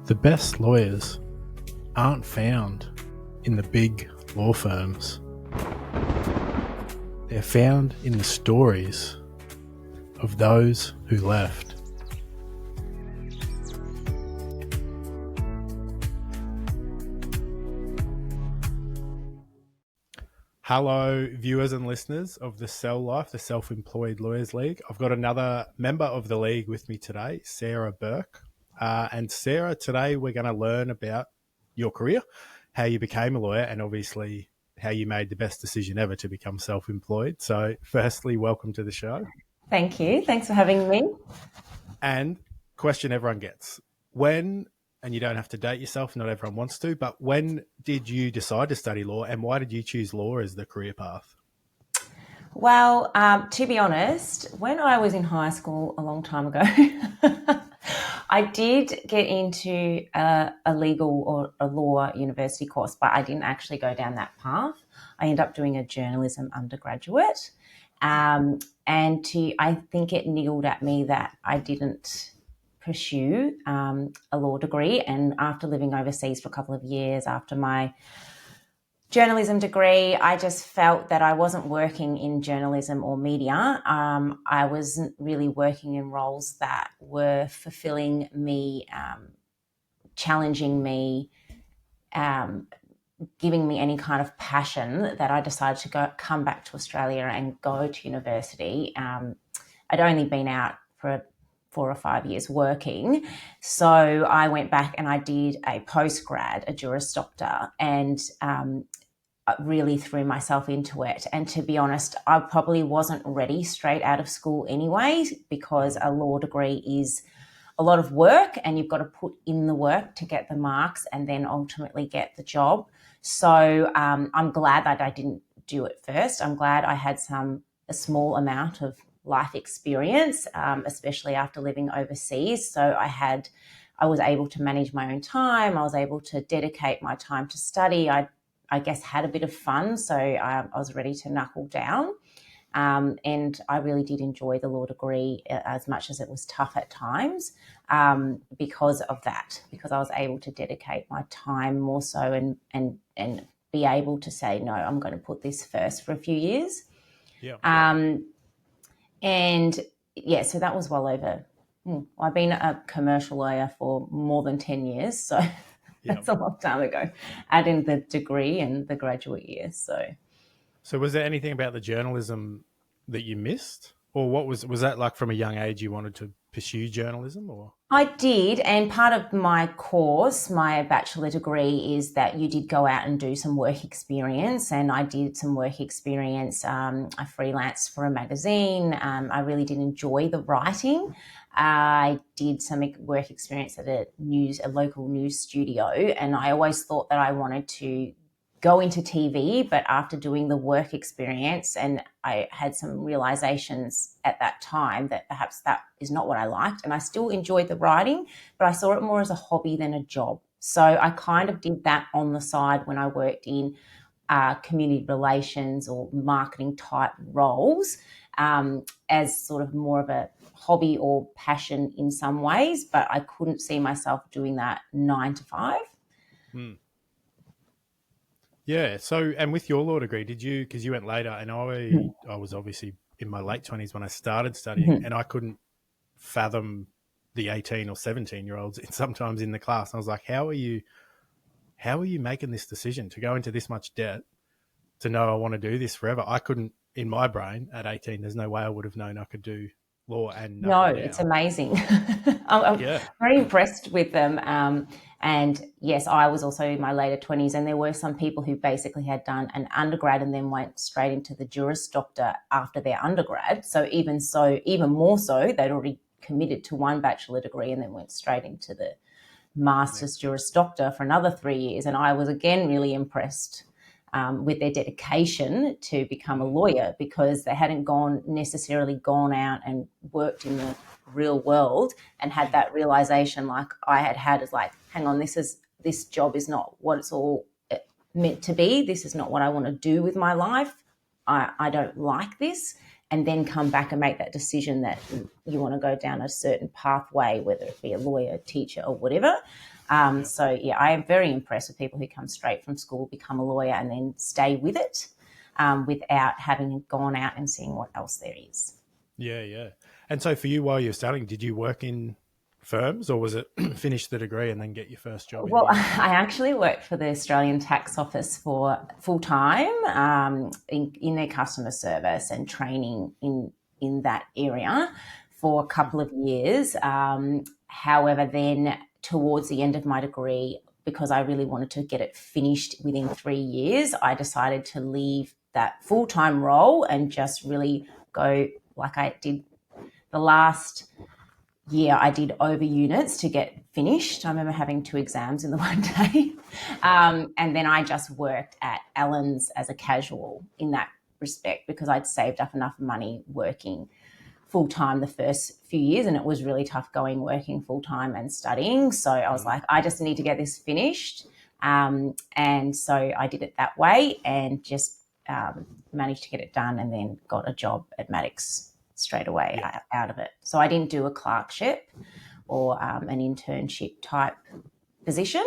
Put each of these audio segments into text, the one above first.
The best lawyers aren't found in the big law firms. They're found in the stories of those who left. Hello, viewers and listeners of the Cell Life, the Self-Employed Lawyers League. I've got another member of the league with me today, Sarah Burke. And Sarah, today we're going to learn about your career, how you became a lawyer, and obviously how you made the best decision ever to become self-employed. So firstly, welcome to the show. Thank you. Thanks for having me. And question everyone gets, when, and you don't have to date yourself, not everyone wants to, but when did you decide to study law and why did you choose law as the career path? Well, to be honest, when I was in high school a long time ago, I did get into a legal or a law university course, but I didn't actually go down that path. I ended up doing a journalism undergraduate. I think it niggled at me that I didn't pursue a law degree. And after living overseas for a couple of years, after my journalism degree, I just felt that I wasn't working in journalism or media. I wasn't really working in roles that were fulfilling me, challenging me, giving me any kind of passion, that I decided to come back to Australia and go to university. I'd only been out for 4 or 5 years working. So I went back and I did a postgrad, a Juris Doctor, and really threw myself into it. And to be honest, I probably wasn't ready straight out of school anyway, because a law degree is a lot of work and you've got to put in the work to get the marks and then ultimately get the job. So I'm glad that I didn't do it first. I'm glad I had a small amount of life experience, especially after living overseas. So I was able to manage my own time. I was able to dedicate my time to study. I guess had a bit of fun, so I was ready to knuckle down. And I really did enjoy the law degree as much as it was tough at times because of that, because I was able to dedicate my time more so and be able to say, no, I'm going to put this first for a few years. Yeah. So that was well over. I've been a commercial lawyer for more than 10 years, so that's a long time ago, add in the degree and the graduate year. So was there anything about the journalism that you missed? Or what was that like from a young age you wanted to pursue journalism? Or I did, and part of my course, my bachelor degree, is that you did go out and do some work experience, and I did some work experience. I freelanced for a magazine. I really did enjoy the writing. I did some work experience at a local news studio, and I always thought that I wanted to go into TV, but after doing the work experience, and I had some realizations at that time that perhaps that is not what I liked, and I still enjoyed the writing, but I saw it more as a hobby than a job. So I kind of did that on the side when I worked in community relations or marketing type roles, as sort of more of a hobby or passion in some ways, but I couldn't see myself doing that 9 to 5. Yeah. So, and with your law degree, because you went later, and I was obviously in my late 20s when I started studying, and I couldn't fathom the 18 or 17-year-olds sometimes in the class. And I was like, how are you making this decision to go into this much debt to know I want to do this forever? I couldn't, in my brain at 18, there's no way I would have known I could do law and no, it's amazing. I'm very impressed with them. And yes, I was also in my later 20s, and there were some people who basically had done an undergrad and then went straight into the Juris Doctor after their undergrad. So even more so, they'd already committed to one bachelor degree and then went straight into the Master's Juris Doctor for another 3 years. And I was again really impressed with their dedication to become a lawyer, because they hadn't necessarily gone out and worked in the real world and had that realization like I had is like, hang on, this job is not what it's all meant to be. This is not what I want to do with my life. I don't like this. and then come back and make that decision that you want to go down a certain pathway, whether it be a lawyer, teacher, or whatever. So, I am very impressed with people who come straight from school, become a lawyer, and then stay with it without having gone out and seeing what else there is. Yeah, yeah. And so for you, while you're studying, did you work in firms, or was it finish the degree and then get your first job? Well, I actually worked for the Australian Tax Office for full time in their customer service and training in that area for a couple of years. However, then towards the end of my degree, because I really wanted to get it finished within 3 years, I decided to leave that full-time role and just really go like I did the last year. I did over units to get finished. I remember having 2 exams in the one day. And then I just worked at Allen's as a casual in that respect, because I'd saved up enough money working full-time the first few years, and it was really tough working full-time and studying. So I was like, I just need to get this finished. And so I did it that way and just managed to get it done, and then got a job at Maddocks straight away out of it. So I didn't do a clerkship or an internship type position,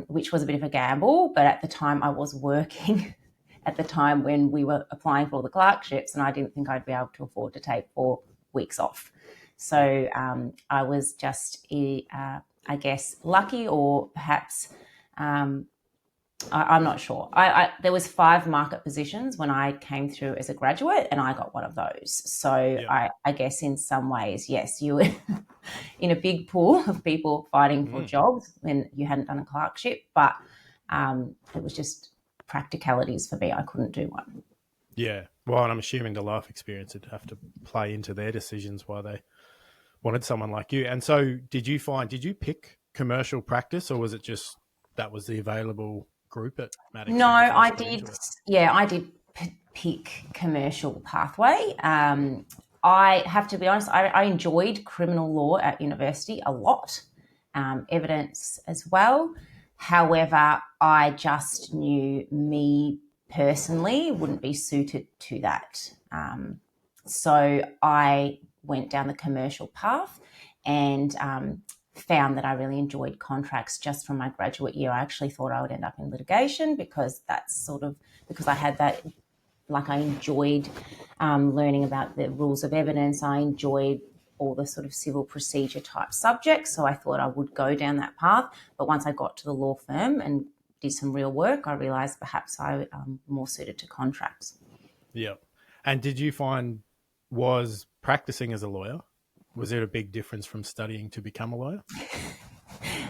which was a bit of a gamble. But at the time I was working at the time when we were applying for all the clerkships, and I didn't think I'd be able to afford to take 4 weeks off. So I was just, I guess, lucky, or perhaps I'm not sure. There was 5 market positions when I came through as a graduate, and I got one of those. So I guess in some ways, yes, you were in a big pool of people fighting for jobs when you hadn't done a clerkship, but it was just practicalities for me. I couldn't do one. Yeah. Well, and I'm assuming the life experience would have to play into their decisions why they wanted someone like you. And so did you pick commercial practice, or was it just that was the available group at Maddocks? No, I did. Yeah, I did pick commercial pathway. I have to be honest, I enjoyed criminal law at university a lot, evidence as well. However, I just knew me personally wouldn't be suited to that. So I went down the commercial path and found that I really enjoyed contracts just from my graduate year. I actually thought I would end up in litigation, because because I had that, like, I enjoyed learning about the rules of evidence. I enjoyed all the sort of civil procedure type subjects. So I thought I would go down that path. But once I got to the law firm and did some real work, I realised perhaps I more suited to contracts. Yeah. And did you find, was practicing as a lawyer, was there a big difference from studying to become a lawyer?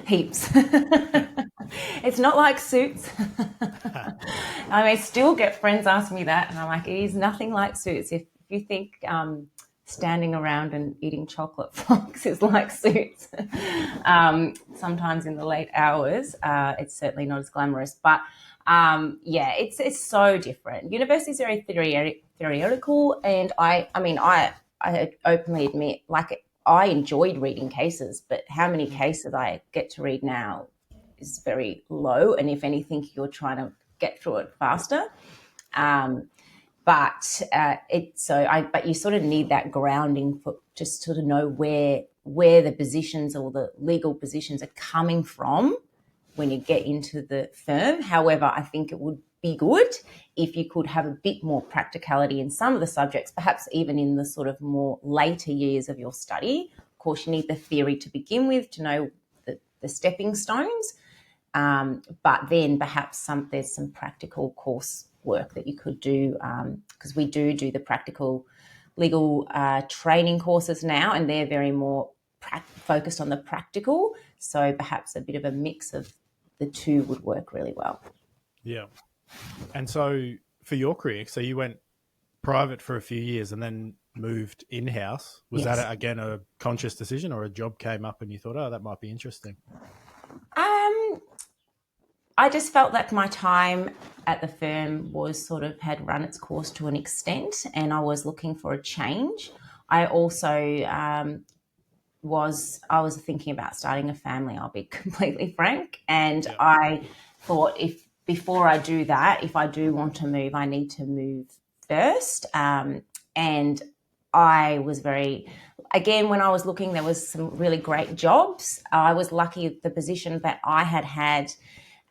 Heaps. It's not like Suits. I may still get friends ask me that, and I'm like, it is nothing like Suits. If you think standing around and eating chocolate frogs is like Suits, sometimes in the late hours, it's certainly not as glamorous. But it's so different. University is very theoretical, and I openly admit, like, I enjoyed reading cases, but how many cases I get to read now is very low. And if anything, you're trying to get through it faster. But you sort of need that grounding for just sort of know where the positions or the legal positions are coming from when you get into the firm. However, I think it would be good if you could have a bit more practicality in some of the subjects, perhaps even in the sort of more later years of your study. Of course, you need the theory to begin with to know the stepping stones, but then perhaps there's some practical course work that you could do, because we do the practical legal training courses now, and they're very more focused on the practical. So perhaps a bit of a mix of the two would work really well. Yeah. And so for your career, so you went private for a few years and then moved in-house. Was that, again, a conscious decision, or a job came up and you thought, oh, that might be interesting? I just felt that my time at the firm had run its course to an extent, and I was looking for a change. I also was thinking about starting a family, I'll be completely frank. And I thought, before I do that, if I do want to move, I need to move first. And I was again, when I was looking, there was some really great jobs. I was lucky the position that I had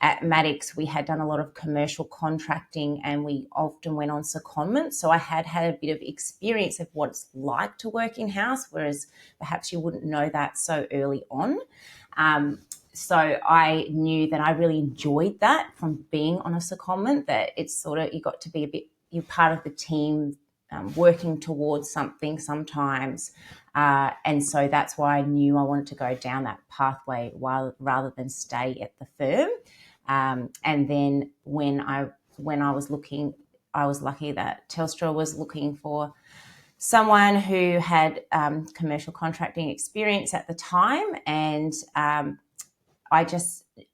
at Maddocks, we had done a lot of commercial contracting and we often went on secondments. So I had a bit of experience of what it's like to work in-house, whereas perhaps you wouldn't know that so early on. So I knew that I really enjoyed that from being on a secondment, that it's sort of, you got to be you're part of the team, working towards something sometimes. And so that's why I knew I wanted to go down that pathway rather than stay at the firm. And then when I was looking, I was lucky that Telstra was looking for someone who had commercial contracting experience at the time. And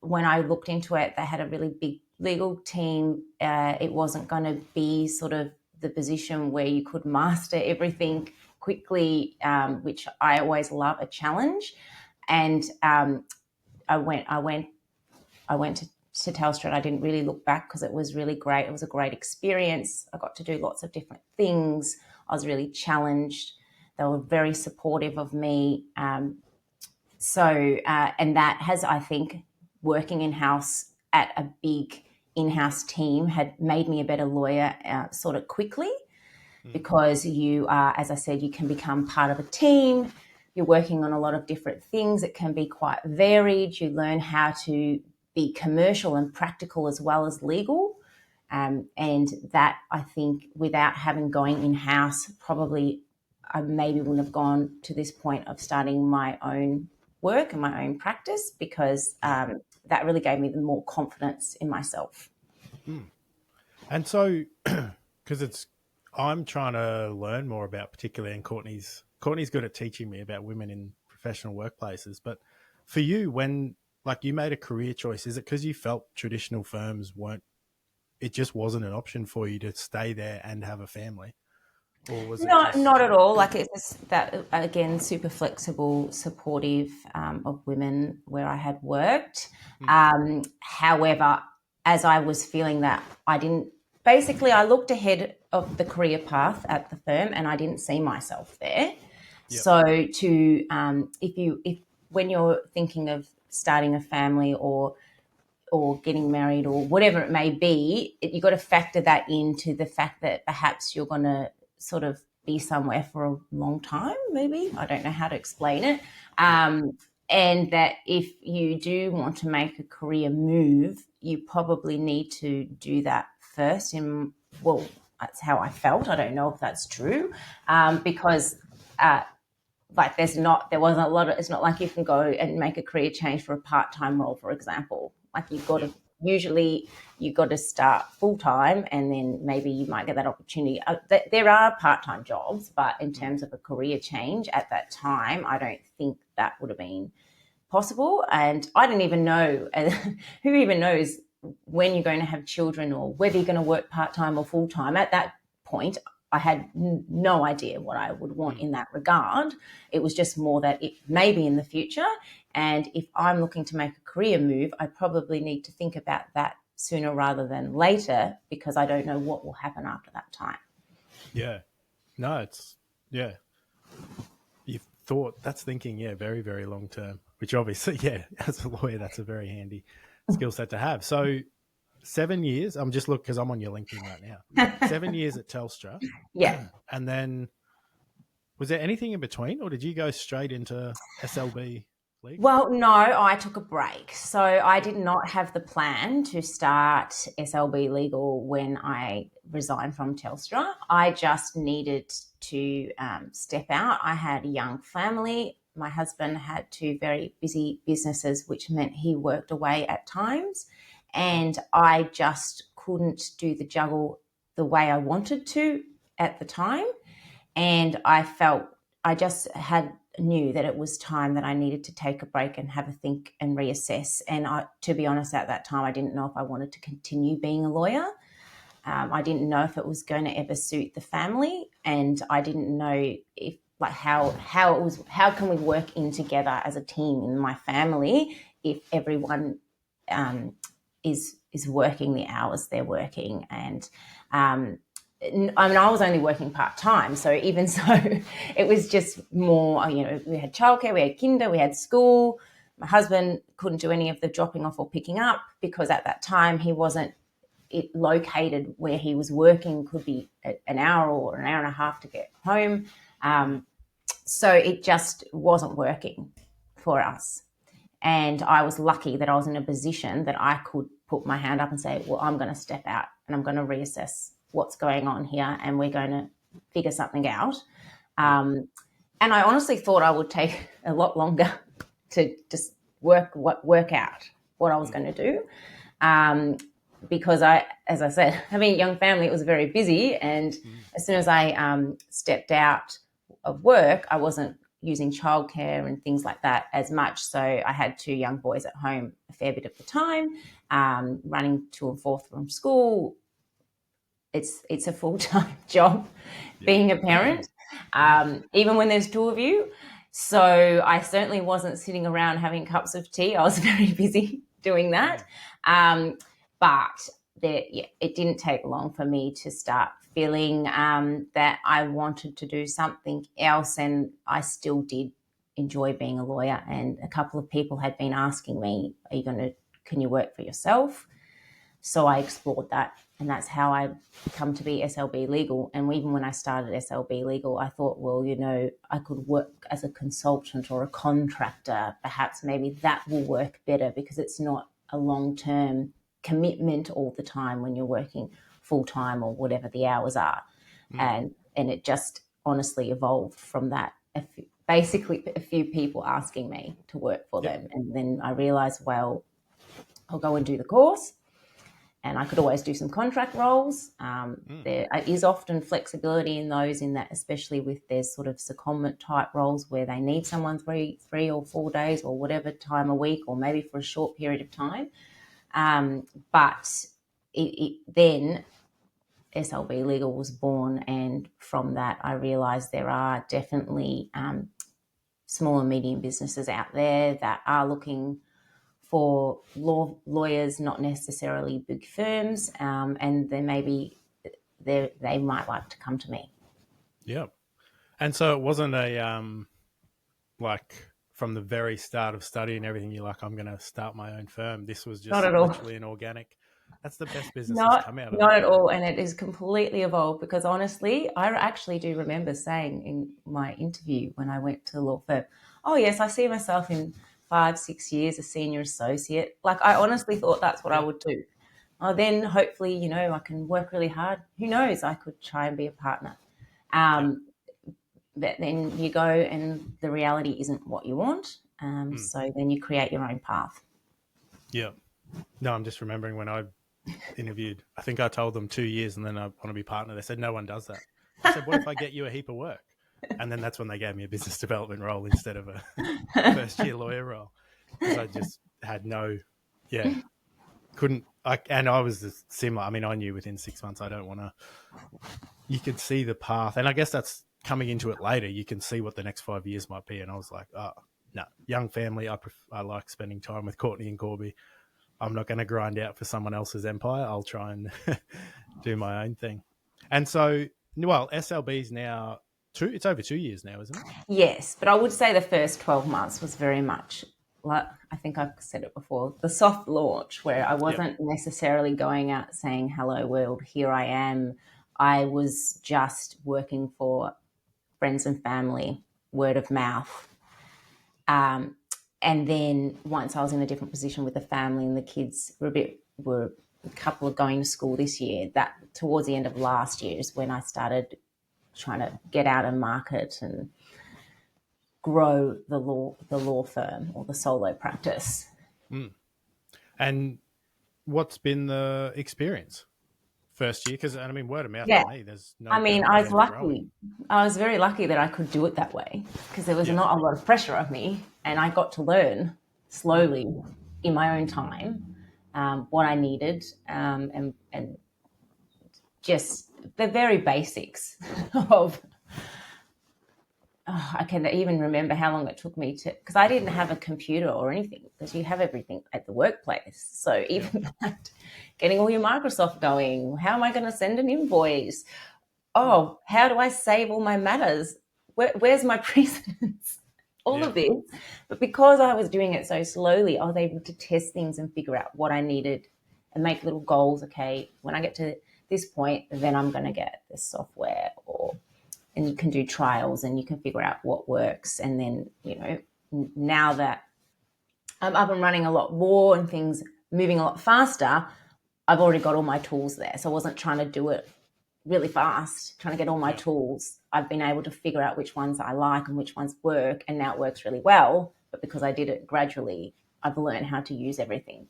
when I looked into it, they had a really big legal team. It wasn't going to be sort of the position where you could master everything quickly, which I always love a challenge. And I went to Telstra, and I didn't really look back because it was really great. It was a great experience. I got to do lots of different things. I was really challenged. They were very supportive of me. And that has, I think, working in-house at a big in-house team had made me a better lawyer sort of quickly, because you are, as I said, you can become part of a team. You're working on a lot of different things. It can be quite varied. You learn how to be commercial and practical as well as legal. And that, I think, without having going in-house, probably I maybe wouldn't have gone to this point of starting my own work and my own practice, because that really gave me the more confidence in myself. And so, because I'm trying to learn more about, particularly, and Courtney's good at teaching me about women in professional workplaces. But for you, when you made a career choice, is it because you felt traditional firms it just wasn't an option for you to stay there and have a family? Or was it not at all. It's that, again, super flexible, supportive of women where I had worked. However, as I was feeling that, I looked ahead of the career path at the firm and I didn't see myself there. Yep. So when you're thinking of starting a family or getting married or whatever it may be, you've got to factor that into the fact that perhaps you're going to sort of be somewhere for a long time, maybe. I don't know how to explain it. And that if you do want to make a career move, you probably need to do that first. That's how I felt. I don't know if that's true, because it's not like you can go and make a career change for a part-time role, for example. You've got to start full-time, and then maybe you might get that opportunity. There are part-time jobs, but in terms of a career change at that time, I don't think that would have been possible. And I didn't even know, who even knows when you're going to have children or whether you're going to work part-time or full-time. At that point, I had no idea what I would want in that regard. It was just more that it may be in the future. And if I'm looking to make a career move, I probably need to think about that sooner rather than later, because I don't know what will happen after that time. Yeah. No, You've thought, that's thinking, very, very long term, which obviously, as a lawyer, that's a very handy skill set to have. So 7 years, I'm just looking because I'm on your LinkedIn right now. 7 years at Telstra. Yeah. And then was there anything in between, or did you go straight into SLB Legal? Well, no, I took a break. So I did not have the plan to start SLB Legal when I resigned from Telstra. I just needed to step out. I had a young family. My husband had two very busy businesses, which meant he worked away at times. And I just couldn't do the juggle the way I wanted to at the time. And I just knew that it was time that I needed to take a break and have a think and reassess. And to be honest, at that time, I didn't know if I wanted to continue being a lawyer. I didn't know if it was going to ever suit the family, and I didn't know if how can we work in together as a team in my family if everyone is working the hours they're working. And I mean, I was only working part-time, so even so, it was just more, we had childcare, we had kinder, we had school. My husband couldn't do any of the dropping off or picking up because at that time he wasn't located where he was working, could be an hour or an hour and a half to get home. So it just wasn't working for us. And I was lucky that I was in a position that I could put my hand up and say, well, I'm going to step out and I'm going to reassess what's going on here and we're going to figure something out. And I honestly thought I would take a lot longer to just work out what I was going to do. Because as I said, having a young family, it was very busy. And as soon as I stepped out of work, I wasn't using childcare and things like that as much. So I had 2 young boys at home a fair bit of the time, running to and forth from school. It's a full-time job being a parent, even when there's 2 of you. So I certainly wasn't sitting around having cups of tea. I was very busy doing that. But it didn't take long for me to start feeling that I wanted to do something else, and I still did enjoy being a lawyer. And a couple of people had been asking me, can you work for yourself? So I explored that, and that's how I come to be SLB Legal. And even when I started SLB Legal, I thought, well, I could work as a consultant or a contractor. Perhaps maybe that will work better because it's not a long-term commitment all the time when you're working full-time or whatever the hours are. And it just honestly evolved from that. Basically, a few people asking me to work for them. And then I realised, well, I'll go and do the course. And I could always do some contract roles. There is often flexibility in those, in that, especially with there's sort of secondment type roles where they need someone 3 or 4 days or whatever time a week, or maybe for a short period of time. But then SLB Legal was born, and from that I realised there are definitely small and medium businesses out there that are looking for lawyers, not necessarily big firms, and then maybe they might like to come to me. Yeah. And so it wasn't a like from the very start of studying everything, you're like, I'm going to start my own firm. This was just Not at all. literally an organic. That's the best business Not, that's come out of not it. at all. And it is completely evolved, because honestly, I actually do remember saying in my interview when I went to the law firm, oh yes, I see myself in 5-6 years a senior associate. Like, I honestly thought that's what I would do. Oh, then hopefully, I can work really hard. Who knows? I could try and be a partner. But then you go and the reality isn't what you want. So then you create your own path. Yeah. No, I'm just remembering when I interviewed, I think I told them 2 years and then I want to be partner. They said, no one does that. I said, what if I get you a heap of work? And then that's when they gave me a business development role instead of a first year lawyer role. Because I just had and I was similar. I mean, I knew within 6 months, I don't want to, you could see the path. And I guess that's coming into it later. You can see what the next 5 years might be. And I was like, oh, no, young family. I like spending time with Courtney and Corby. I'm not going to grind out for someone else's empire. I'll try and do my own thing. And so, well, SLB's now it's over 2 years now, isn't it? Yes, but I would say the first 12 months was very much, like, I think I've said it before, the soft launch, where I wasn't necessarily going out saying, hello world, here I am. I was just working for friends and family, word of mouth. And then once I was in a different position with the family and the kids were a couple of going to school this year, that towards the end of last year is when I started trying to get out and market and grow the law firm or the solo practice. And what's been the experience first year? Because I mean, word of mouth for me, there's no. I mean, I was lucky. I was very lucky that I could do it that way, because there was not a lot of pressure on me, and I got to learn slowly in my own time what I needed, and just the very basics of I can even remember how long it took me to, because I didn't have a computer or anything, because you have everything at the workplace. So even that, getting all your Microsoft going, how am I going to send an invoice? Oh, how do I save all my matters? Where's my precedence? All of this. But because I was doing it so slowly, I was able to test things and figure out what I needed and make little goals. Okay, when I get to this point, then I'm going to get this software, and you can do trials and you can figure out what works. And then, now that I'm up and running a lot more and things moving a lot faster, I've already got all my tools there. So I wasn't trying to do it really fast, trying to get all my tools. I've been able to figure out which ones I like and which ones work, and now it works really well. But because I did it gradually, I've learned how to use everything.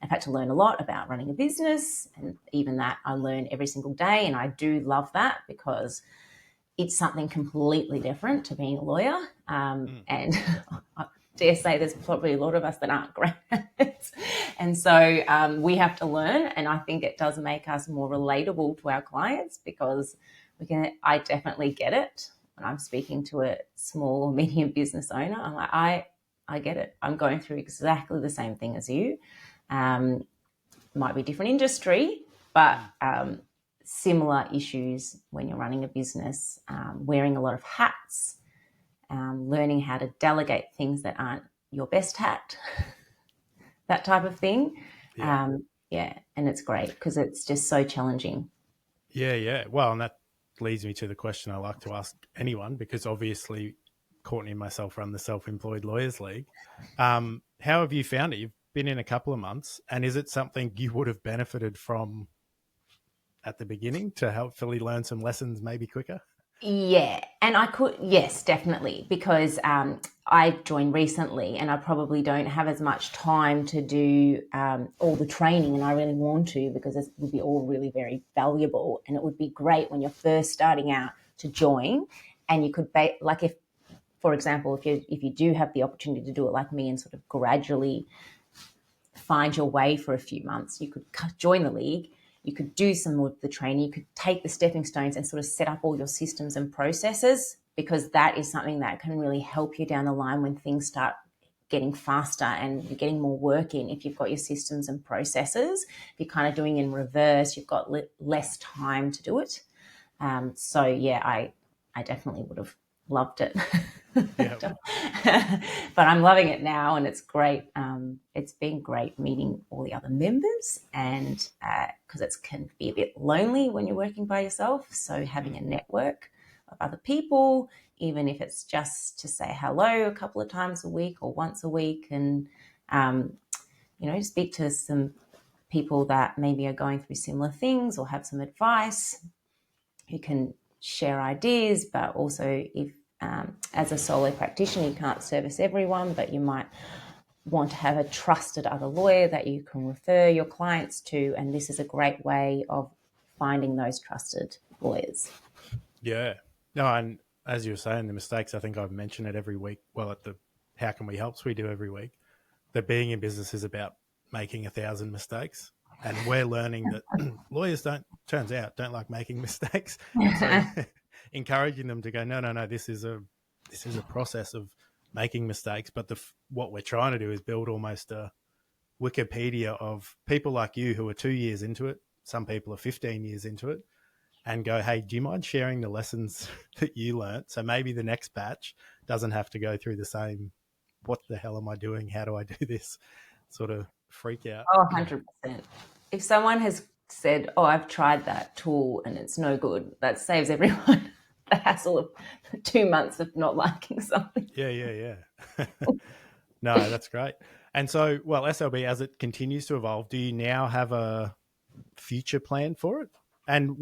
I've had to learn a lot about running a business, and even that I learn every single day, and I do love that because it's something completely different to being a lawyer. And I dare say there's probably a lot of us that aren't great at it. And so we have to learn, and I think it does make us more relatable to our clients, because I definitely get it when I'm speaking to a small or medium business owner. I'm like, I get it. I'm going through exactly the same thing as you. Might be different industry, but similar issues when you're running a business, wearing a lot of hats, learning how to delegate things that aren't your best hat, that type of thing. And it's great because it's just so challenging. Yeah. Well, and that leads me to the question I like to ask anyone, because obviously Courtney and myself run the Self-Employed Lawyers League. How have you found it? You've been in a couple of months, and is it something you would have benefited from at the beginning to help Philly learn some lessons maybe quicker? Yeah, and yes, definitely, because I joined recently and I probably don't have as much time to do all the training, and I really want to, because it would be all really very valuable, and it would be great when you're first starting out to join, and you could, if, for example, if you do have the opportunity to do it like me and sort of gradually find your way for a few months, you could join the league. You could do some of the training. You could take the stepping stones and sort of set up all your systems and processes, because that is something that can really help you down the line when things start getting faster and you're getting more work in. If you've got your systems and processes, if you're kind of doing in reverse, you've got less time to do it. So yeah, I definitely would have loved it. But I'm loving it now, and it's great. It's been great meeting all the other members, and because it can be a bit lonely when you're working by yourself. So having a network of other people, even if it's just to say hello a couple of times a week or once a week, and speak to some people that maybe are going through similar things or have some advice, who can share ideas. But also, if as a solo practitioner, you can't service everyone, but you might want to have a trusted other lawyer that you can refer your clients to, and this is a great way of finding those trusted lawyers. Yeah. No, and as you were saying, the mistakes, I think I've mentioned it every week. Well, at the How Can We Helps we do every week, that being in business is about making 1,000 mistakes. And we're learning that lawyers turns out, don't like making mistakes. And so encouraging them to go, no, this is a process of making mistakes. But what we're trying to do is build almost a Wikipedia of people like you who are 2 years into it. Some people are 15 years into it, and go, hey, do you mind sharing the lessons that you learned? So maybe the next batch doesn't have to go through the same, what the hell am I doing? How do I do this sort of freak out? Oh, 100%. If someone has said, oh, I've tried that tool and it's no good, that saves everyone the hassle of 2 months of not liking something. Yeah. No, that's great. And so, well, SLB, as it continues to evolve, do you now have a future plan for it? And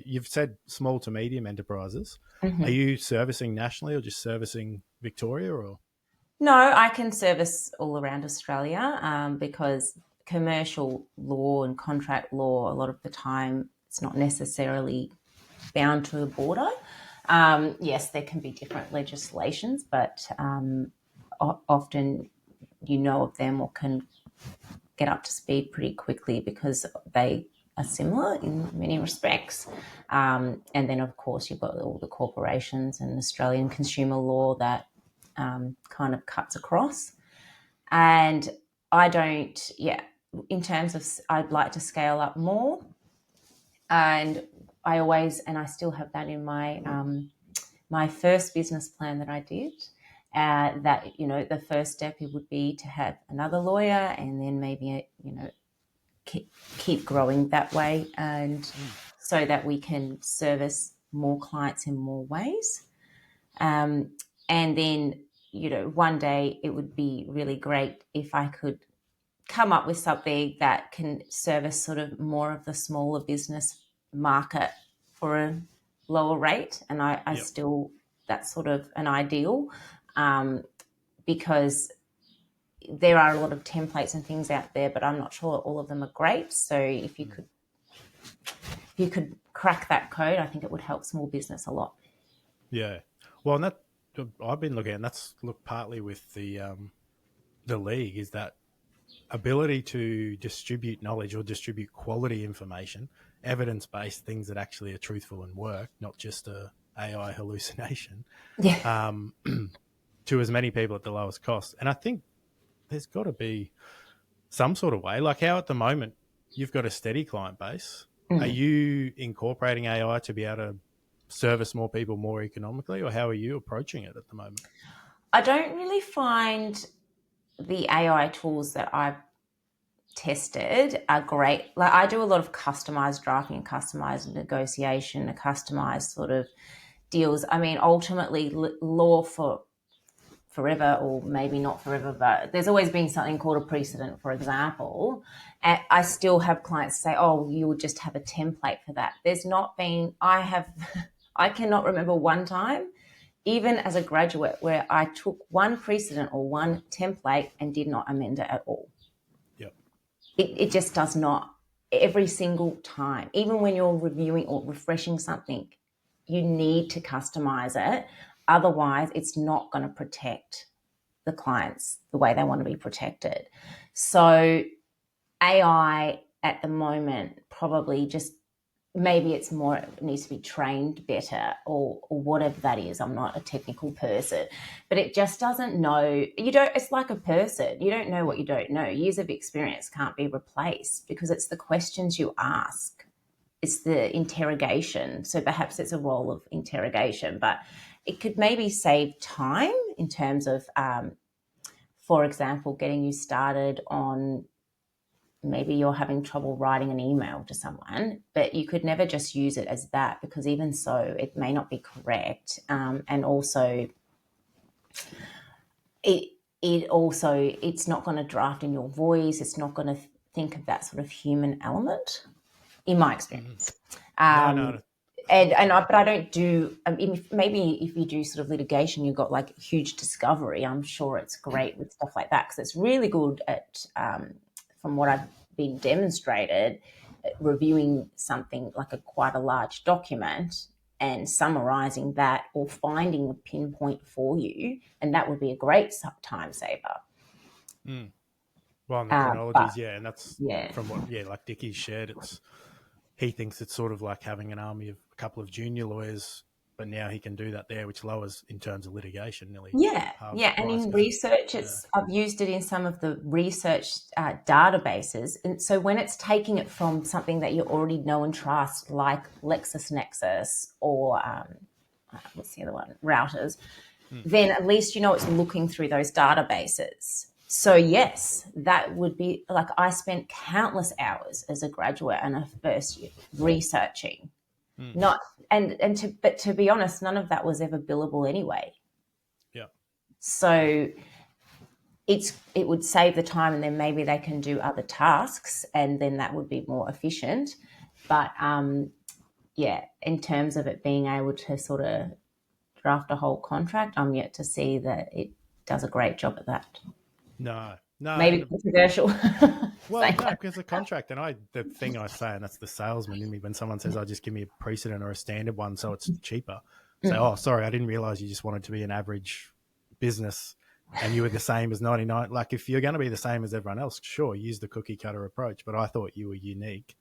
you've said small to medium enterprises. Mm-hmm. Are you servicing nationally or just servicing Victoria? Or no, I can service all around Australia, because commercial law and contract law, a lot of the time, it's not necessarily bound to a border. Yes, there can be different legislations, but often you know of them or can get up to speed pretty quickly, because they are similar in many respects. And then, of course, you've got all the corporations and Australian consumer law that kind of cuts across. And in terms of, I'd like to scale up more. And I still have that in my my first business plan that I did. That the first step it would be to have another lawyer, and then maybe keep growing that way, and so that we can service more clients in more ways. And then one day it would be really great if I could come up with something that can service sort of more of the smaller business market for a lower rate. And I still, that's sort of an ideal, because there are a lot of templates and things out there, but I'm not sure all of them are great. So if you could crack that code, I think it would help small business a lot. Yeah. Well, and that I've been looking at, and that's partly with the league, is that ability to distribute knowledge or distribute quality information, evidence-based things that actually are truthful and work, not just a AI hallucination, to as many people at the lowest cost. And I think there's got to be some sort of way, like how at the moment you've got a steady client base. Are you incorporating AI to be able to service more people more economically, or how are you approaching it at the moment? I don't really find the AI tools that I've tested are great. Like, I do a lot of customized drafting, customized negotiation, a customized sort of deals. I mean, ultimately, law for forever, or maybe not forever, but there's always been something called a precedent, for example. And I still have clients say, oh, you would just have a template for that. There's not been, I cannot remember one time, even as a graduate, where I took one precedent or one template and did not amend it at all. Yep. It just does not. Every single time, even when you're reviewing or refreshing something, you need to customize it. Otherwise, it's not going to protect the clients the way they want to be protected. So AI at the moment probably just, maybe it's more, it needs to be trained better, or whatever that is. I'm not a technical person, but it just doesn't know. It's like a person. You don't know what you don't know. Years of experience can't be replaced, because it's the questions you ask. It's the interrogation. So perhaps it's a role of interrogation, but it could maybe save time in terms of, for example, getting you started on, maybe you're having trouble writing an email to someone, but you could never just use it as that, because even so, it may not be correct. And also, it's not going to draft in your voice. It's not going to think of that sort of human element, in my experience. No. But I don't do. Maybe if you do sort of litigation, you've got like huge discovery. I'm sure it's great with stuff like that, because it's really good at, from what I've been demonstrated, reviewing something like quite a large document and summarizing that, or finding a pinpoint for you, and that would be a great time saver. Well, and the chronologies, and that's from what, like Dickie's shared. He thinks it's sort of like having an army of a couple of junior lawyers, but now he can do that there, which lowers, in terms of litigation, nearly. And in research, I've used it in some of the research databases, and so when it's taking it from something that you already know and trust, like LexisNexis or what's the other one, routers, then at least it's looking through those databases. So yes, that would be like, I spent countless hours as a graduate and a first year researching. But to be honest, none of that was ever billable anyway. Yeah. So it would save the time, and then maybe they can do other tasks, and then that would be more efficient. But in terms of it being able to sort of draft a whole contract, I'm yet to see that it does a great job at that. No. Maybe controversial. Well, no, because the contract, the thing I say, and that's the salesman in me, when someone says, "Oh, just give me a precedent or a standard one, so it's cheaper." Say, "Oh, sorry, I didn't realize you just wanted to be an average business, and you were the same as 99." Like, if you're going to be the same as everyone else, sure, use the cookie cutter approach. But I thought you were unique.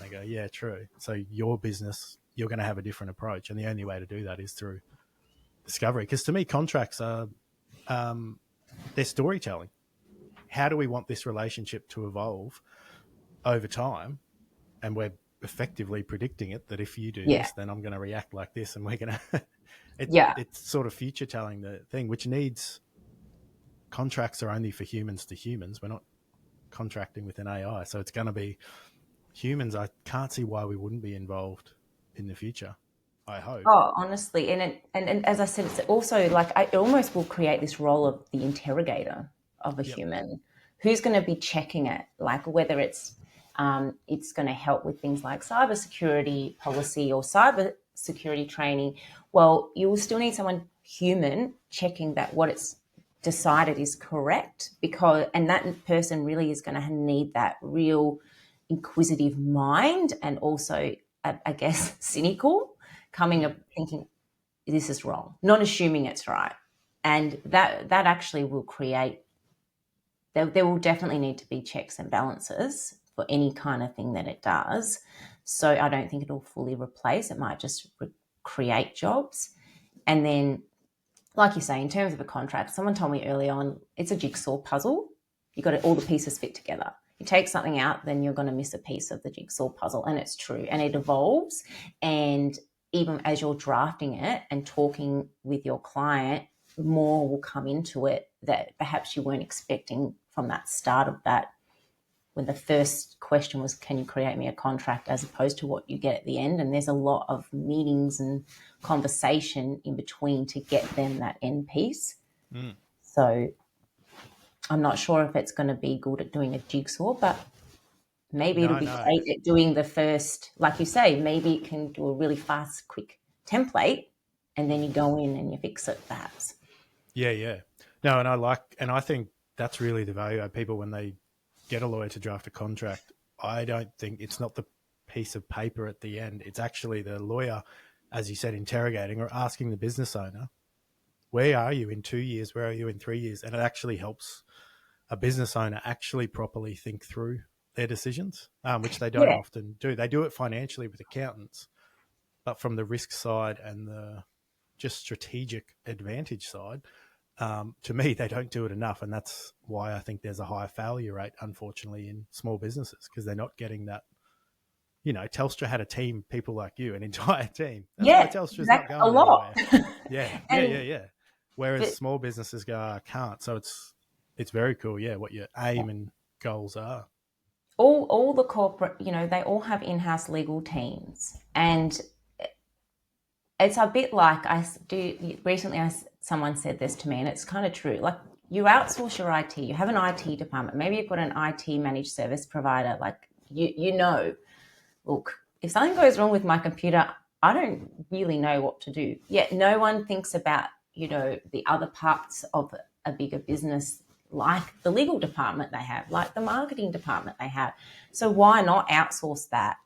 They go, yeah, true. So your business, you're going to have a different approach. And the only way to do that is through discovery. Because to me, contracts are, they're storytelling. How do we want this relationship to evolve over time? And we're effectively predicting it, that if you do this, then I'm going to react like this, and we're going to, it's sort of future telling the thing, which needs, contracts are only for humans to humans. We're not contracting with an AI. So it's going to be humans. I can't see why we wouldn't be involved in the future, I hope. Oh, honestly. And as I said, it's also like, it almost will create this role of the interrogator of a human who's going to be checking it, like whether it's going to help with things like cybersecurity policy or cybersecurity training. Well, you will still need someone human checking that what it's decided is correct, and that person really is going to need that real inquisitive mind, and also, I guess, cynical, coming up thinking this is wrong, not assuming it's right. And that actually will create, there will definitely need to be checks and balances for any kind of thing that it does. So I don't think it'll fully replace. It might just create jobs. And then, like you say, in terms of a contract, someone told me early on, it's a jigsaw puzzle. You've got all the pieces fit together. You take something out, then you're going to miss a piece of the jigsaw puzzle. And it's true. And it evolves. And even as you're drafting it and talking with your client, more will come into it that perhaps you weren't expecting from that start of that, when the first question was, can you create me a contract, as opposed to what you get at the end. And there's a lot of meetings and conversation in between to get them that end piece. So I'm not sure if it's going to be good at doing a jigsaw, but maybe it'll be great at doing the first, like you say, maybe it can do a really fast, quick template, and then you go in and you fix it perhaps. Yeah. No, and I think that's really the value of people when they get a lawyer to draft a contract. I don't think it's not the piece of paper at the end. It's actually the lawyer, as you said, interrogating or asking the business owner, where are you in 2 years? Where are you in 3 years? And it actually helps a business owner actually properly think through their decisions, which they don't often do. They do it financially with accountants, but from the risk side and the just strategic advantage side, to me, they don't do it enough. And that's why I think there's a high failure rate, unfortunately, in small businesses, because they're not getting that. You know, Telstra had a team, people like you, an entire team. That's why Telstra's not going a lot. Anywhere. Yeah. Whereas small businesses go, I can't. So it's very cool, what your aim and goals are. All the corporate, they all have in-house legal teams, and it's a bit like recently someone said this to me, and it's kind of true. Like, you outsource your IT, you have an IT department, maybe you've got an IT managed service provider, like look, if something goes wrong with my computer, I don't really know what to do. Yet no one thinks about, the other parts of a bigger business, like the legal department they have, like the marketing department they have. So why not outsource that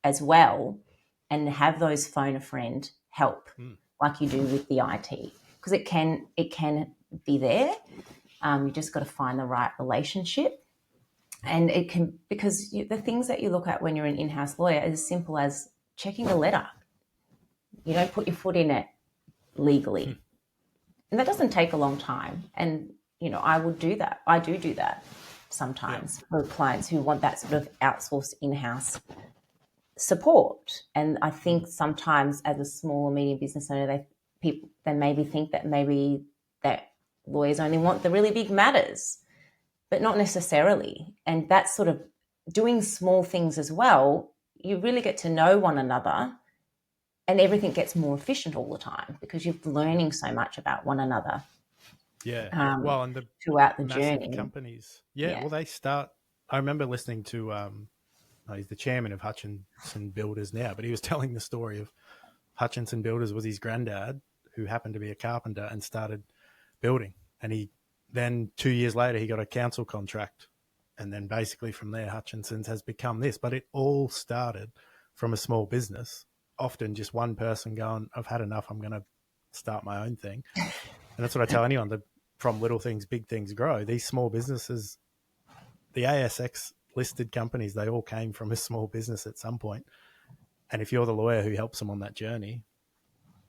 as well and have those phone a friend help like you do with the IT? Because it can be there. You just got to find the right relationship. And it can, because the things that you look at when you're an in-house lawyer is as simple as checking a letter. You don't put your foot in it legally. And that doesn't take a long time. And, I would do that. I do that sometimes for clients who want that sort of outsourced in-house support. And I think sometimes as a small or medium business owner, they maybe think that that lawyers only want the really big matters, but not necessarily. And that's sort of doing small things as well. You really get to know one another, and everything gets more efficient all the time because you're learning so much about one another. Yeah. Well, and the throughout the massive journey. companies. Yeah. Well, they start. I remember listening to. He's the chairman of Hutchinson Builders now, but he was telling the story of Hutchinson Builders was his granddad, who happened to be a carpenter and started building. And then 2 years later, he got a council contract. And then basically from there, Hutchinson's has become this. But it all started from a small business, often just one person going, I've had enough, I'm going to start my own thing. And that's what I tell anyone, that from little things, big things grow. These small businesses, the ASX listed companies, they all came from a small business at some point. And if you're the lawyer who helps them on that journey,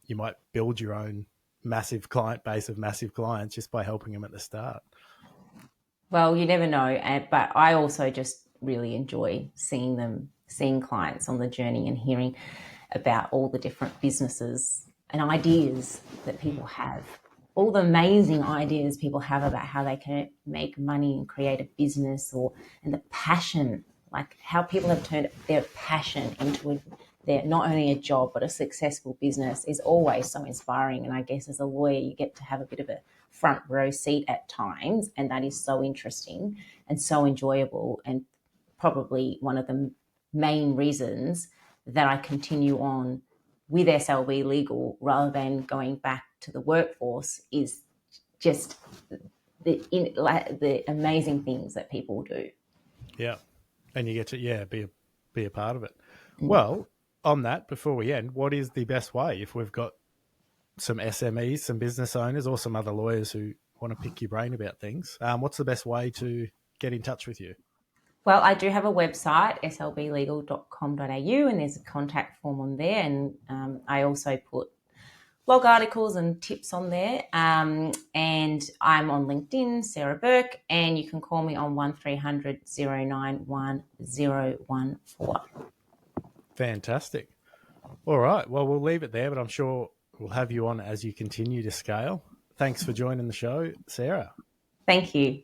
you might build your own massive client base of massive clients just by helping them at the start. Well, you never know. But I also just really enjoy seeing clients on the journey and hearing about all the different businesses and ideas that people have, all the amazing ideas people have about how they can make money and create a business, and the passion, like how people have turned their passion into not only a job but a successful business, is always so inspiring. And I guess as a lawyer, you get to have a bit of a front row seat at times, and that is so interesting and so enjoyable, and probably one of the main reasons that I continue on with SLB Legal rather than going back to the workforce is just the amazing things that people do. Yeah, and you get to be a part of it. Well, on that, before we end, what is the best way if we've got some SMEs, some business owners, or some other lawyers who want to pick your brain about things? What's the best way to get in touch with you? Well, I do have a website, slblegal.com.au, and there's a contact form on there. And I also put blog articles and tips on there. And I'm on LinkedIn, Sarah Burke, and you can call me on 1300 091 014. Fantastic. All right. Well, we'll leave it there, but I'm sure we'll have you on as you continue to scale. Thanks for joining the show, Sarah. Thank you.